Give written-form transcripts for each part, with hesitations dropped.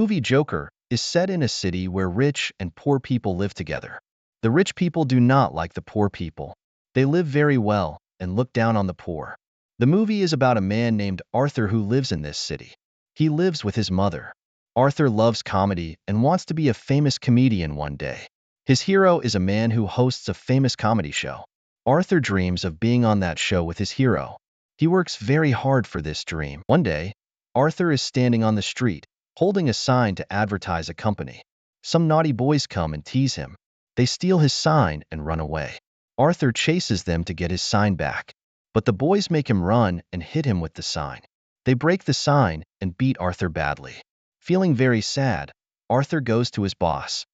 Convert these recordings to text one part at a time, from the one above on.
Movie Joker is set in a city where rich and poor people live together. The rich people do not like the poor people. They live very well and look down on the poor. The movie is about a man named Arthur who lives in this city. He lives with his mother. Arthur loves comedy and wants to be a famous comedian one day. His hero is a man who hosts a famous comedy show. Arthur dreams of being on that show with his hero. He works very hard for this dream. One day, Arthur is standing on the street, holding a sign to advertise a company. Some naughty boys come and tease him. They steal his sign and run away. Arthur chases them to get his sign back, but the boys make him run and hit him with the sign. They break the sign and beat Arthur badly. Feeling very sad, Arthur goes to his boss.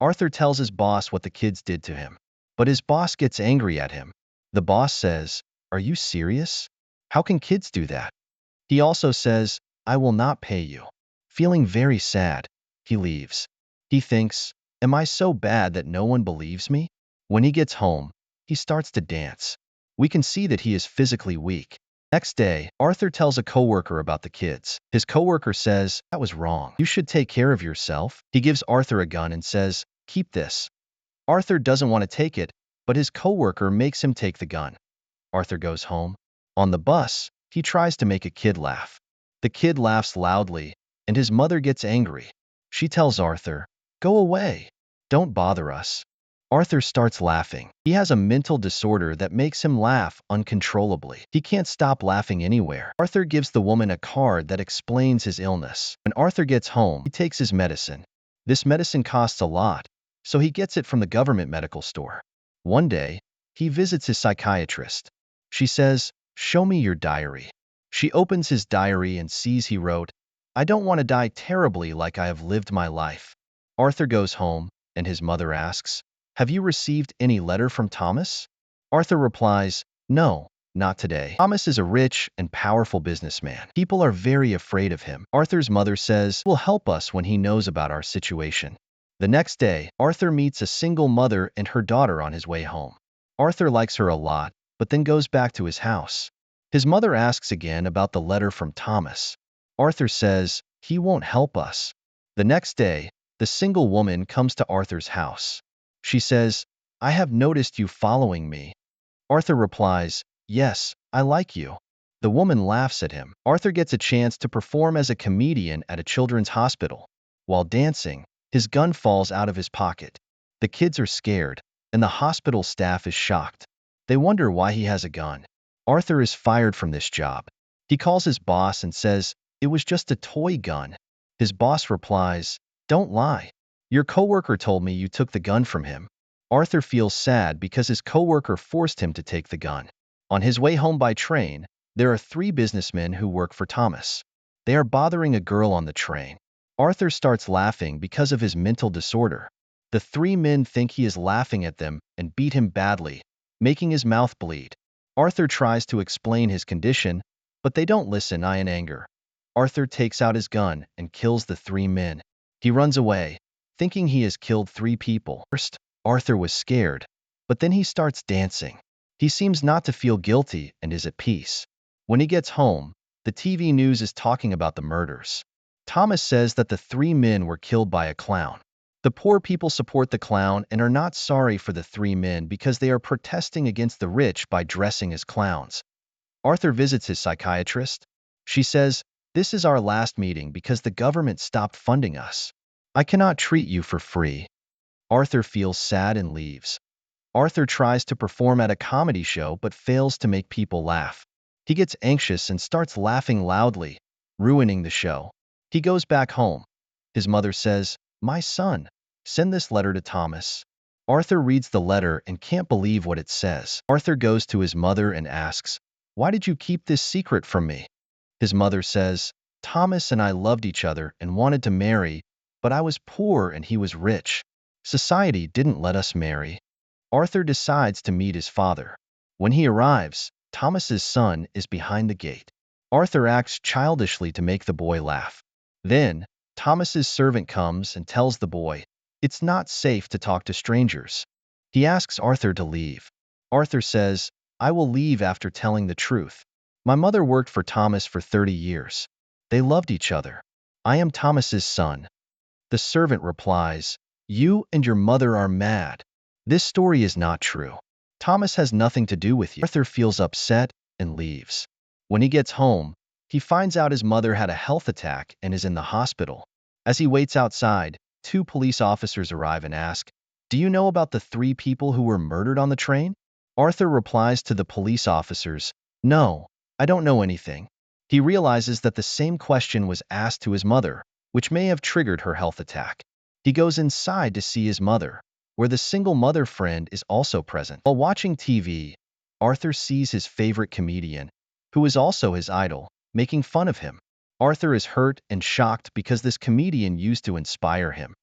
Arthur tells his boss what the kids did to him, but his boss gets angry at him. The boss says, "Are you serious? How can kids do that?" He also says, "I will not pay you." Feeling very sad, he leaves. He thinks, "Am I so bad that no one believes me?" When he gets home, he starts to dance. We can see that he is physically weak. Next day, Arthur tells a coworker about the kids. His coworker says, "That was wrong. You should take care of yourself." He gives Arthur a gun and says, "Keep this." Arthur doesn't want to take it, but his coworker makes him take the gun. Arthur goes home. On the bus, he tries to make a kid laugh. The kid laughs loudly, and his mother gets angry. She tells Arthur, "Go away. Don't bother us." Arthur starts laughing. He has a mental disorder that makes him laugh uncontrollably. He can't stop laughing anywhere. Arthur gives the woman a card that explains his illness. When Arthur gets home, he takes his medicine. This medicine costs a lot, so he gets it from the government medical store. One day, he visits his psychiatrist. She says, "Show me your diary." She opens his diary and sees he wrote, "I don't want to die terribly like I have lived my life." Arthur goes home, and his mother asks, "Have you received any letter from Thomas?" Arthur replies, "No, not today." Thomas is a rich and powerful businessman. People are very afraid of him. Arthur's mother says, "He will help us when he knows about our situation." The next day, Arthur meets a single mother and her daughter on his way home. Arthur likes her a lot, but then goes back to his house. His mother asks again about the letter from Thomas. Arthur says, "He won't help us." The next day, the single woman comes to Arthur's house. She says, "I have noticed you following me." Arthur replies, "Yes, I like you." The woman laughs at him. Arthur gets a chance to perform as a comedian at a children's hospital. While dancing, his gun falls out of his pocket. The kids are scared, and the hospital staff is shocked. They wonder why he has a gun. Arthur is fired from this job. He calls his boss and says, "It was just a toy gun." His boss replies, "Don't lie. Your coworker told me you took the gun from him." Arthur feels sad because his coworker forced him to take the gun. On his way home by train, there are 3 businessmen who work for Thomas. They are bothering a girl on the train. Arthur starts laughing because of his mental disorder. The 3 men think he is laughing at them and beat him badly, making his mouth bleed. Arthur tries to explain his condition, but they don't listen. In anger, Arthur takes out his gun and kills the 3 men. He runs away, thinking he has killed 3 people. First, Arthur was scared, but then he starts dancing. He seems not to feel guilty and is at peace. When he gets home, the TV news is talking about the murders. Thomas says that the 3 men were killed by a clown. The poor people support the clown and are not sorry for the 3 men because they are protesting against the rich by dressing as clowns. Arthur visits his psychiatrist. She says, "This is our last meeting because the government stopped funding us. I cannot treat you for free." Arthur feels sad and leaves. Arthur tries to perform at a comedy show but fails to make people laugh. He gets anxious and starts laughing loudly, ruining the show. He goes back home. His mother says, "My son, send this letter to Thomas." Arthur reads the letter and can't believe what it says. Arthur goes to his mother and asks, "Why did you keep this secret from me?" His mother says, "Thomas and I loved each other and wanted to marry, but I was poor and he was rich. Society didn't let us marry." Arthur decides to meet his father. When he arrives, Thomas's son is behind the gate. Arthur acts childishly to make the boy laugh. Then, Thomas's servant comes and tells the boy, "It's not safe to talk to strangers." He asks Arthur to leave. Arthur says, "I will leave after telling the truth. My mother worked for Thomas for 30 years. They loved each other. I am Thomas's son. The servant replies, you and your mother are mad. This story is not true. Thomas has nothing to do with you. Arthur feels upset and leaves. When he gets home, he finds out his mother had a health attack and is in the hospital. As he waits outside, two police officers arrive and ask, do you know about the 3 people who were murdered on the train? Arthur replies to the police officers, no, I don't know anything. He realizes that the same question was asked to his mother, which may have triggered her health attack. He goes inside to see his mother, where the single mother friend is also present. While watching TV, Arthur sees his favorite comedian, who is also his idol, making fun of him. Arthur is hurt and shocked because this comedian used to inspire him.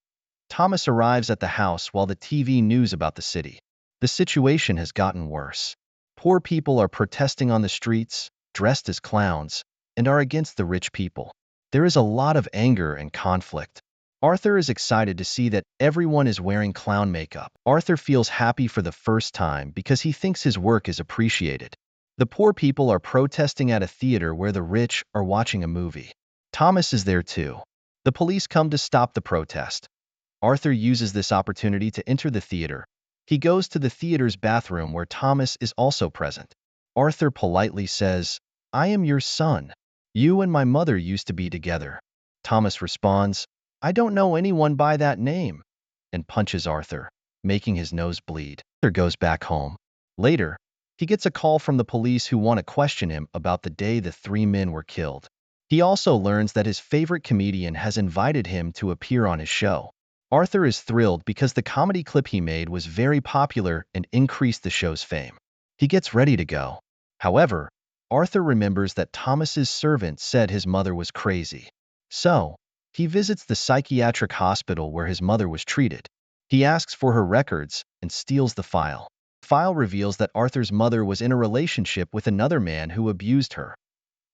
Thomas arrives at the house while the TV news about the city. The situation has gotten worse. Poor people are protesting on the streets, dressed as clowns, and are against the rich people. There is a lot of anger and conflict. Arthur is excited to see that everyone is wearing clown makeup. Arthur feels happy for the first time because he thinks his work is appreciated. The poor people are protesting at a theater where the rich are watching a movie. Thomas is there too. The police come to stop the protest. Arthur uses this opportunity to enter the theater. He goes to the theater's bathroom where Thomas is also present. Arthur politely says, I am your son. You and my mother used to be together. Thomas responds, I don't know anyone by that name, and punches Arthur, making his nose bleed. Arthur goes back home. Later, he gets a call from the police who want to question him about the day the 3 men were killed. He also learns that his favorite comedian has invited him to appear on his show. Arthur is thrilled because the comedy clip he made was very popular and increased the show's fame. He gets ready to go. However, Arthur remembers that Thomas's servant said his mother was crazy. So, he visits the psychiatric hospital where his mother was treated. He asks for her records and steals the file. The file reveals that Arthur's mother was in a relationship with another man who abused her.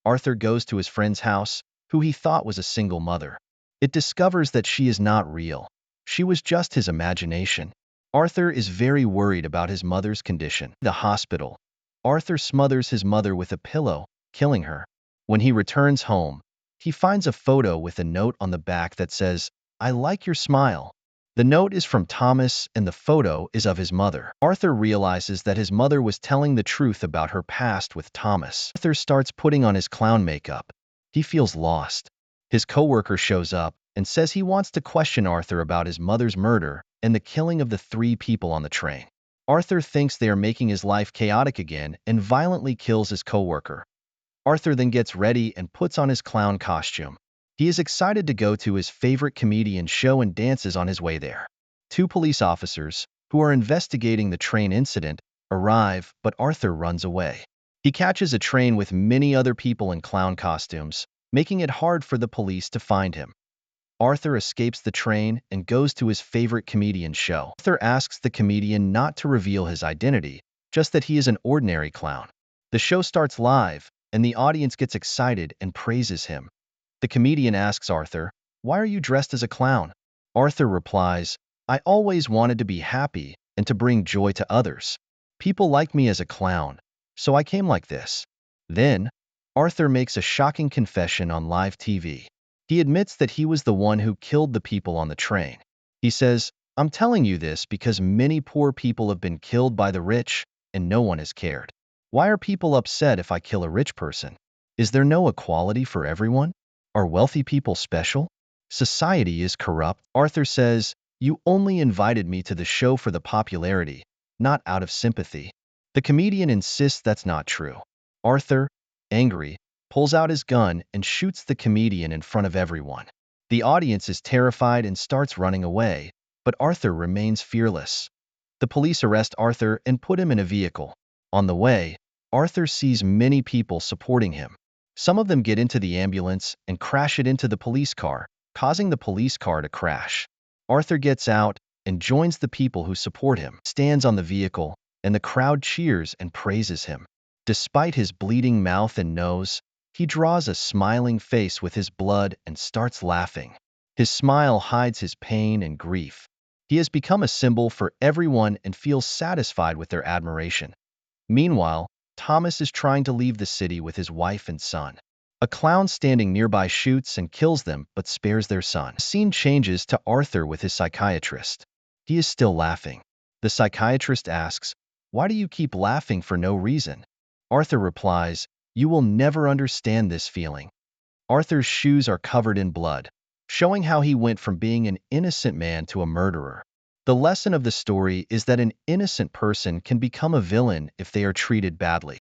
Arthur goes to his friend's house, who he thought was a single mother. It discovers that she is not real. She was just his imagination. Arthur is very worried about his mother's condition. In the hospital, Arthur smothers his mother with a pillow, killing her. When he returns home, he finds a photo with a note on the back that says, I like your smile. The note is from Thomas and the photo is of his mother. Arthur realizes that his mother was telling the truth about her past with Thomas. Arthur starts putting on his clown makeup. He feels lost. His coworker shows up and says he wants to question Arthur about his mother's murder and the killing of the 3 people on the train. Arthur thinks they are making his life chaotic again and violently kills his coworker. Arthur then gets ready and puts on his clown costume. He is excited to go to his favorite comedian's show and dances on his way there. 2 police officers, who are investigating the train incident, arrive, but Arthur runs away. He catches a train with many other people in clown costumes, making it hard for the police to find him. Arthur escapes the train and goes to his favorite comedian's show. Arthur asks the comedian not to reveal his identity, just that he is an ordinary clown. The show starts live, and the audience gets excited and praises him. The comedian asks Arthur, why are you dressed as a clown? Arthur replies, I always wanted to be happy and to bring joy to others. People like me as a clown, so I came like this. Then, Arthur makes a shocking confession on live TV. He admits that he was the one who killed the people on the train. He says, I'm telling you this because many poor people have been killed by the rich, and no one has cared. Why are people upset if I kill a rich person? Is there no equality for everyone? Are wealthy people special? Society is corrupt. Arthur says, you only invited me to the show for the popularity, not out of sympathy. The comedian insists that's not true. Arthur, angry, pulls out his gun and shoots the comedian in front of everyone. The audience is terrified and starts running away, but Arthur remains fearless. The police arrest Arthur and put him in a vehicle. On the way, Arthur sees many people supporting him. Some of them get into the ambulance and crash it into the police car, causing the police car to crash. Arthur gets out and joins the people who support him, stands on the vehicle, and the crowd cheers and praises him. Despite his bleeding mouth and nose, he draws a smiling face with his blood and starts laughing. His smile hides his pain and grief. He has become a symbol for everyone and feels satisfied with their admiration. Meanwhile, Thomas is trying to leave the city with his wife and son. A clown standing nearby shoots and kills them but spares their son. The scene changes to Arthur with his psychiatrist. He is still laughing. The psychiatrist asks, "Why do you keep laughing for no reason?" Arthur replies, "You will never understand this feeling." Arthur's shoes are covered in blood, showing how he went from being an innocent man to a murderer. The lesson of the story is that an innocent person can become a villain if they are treated badly.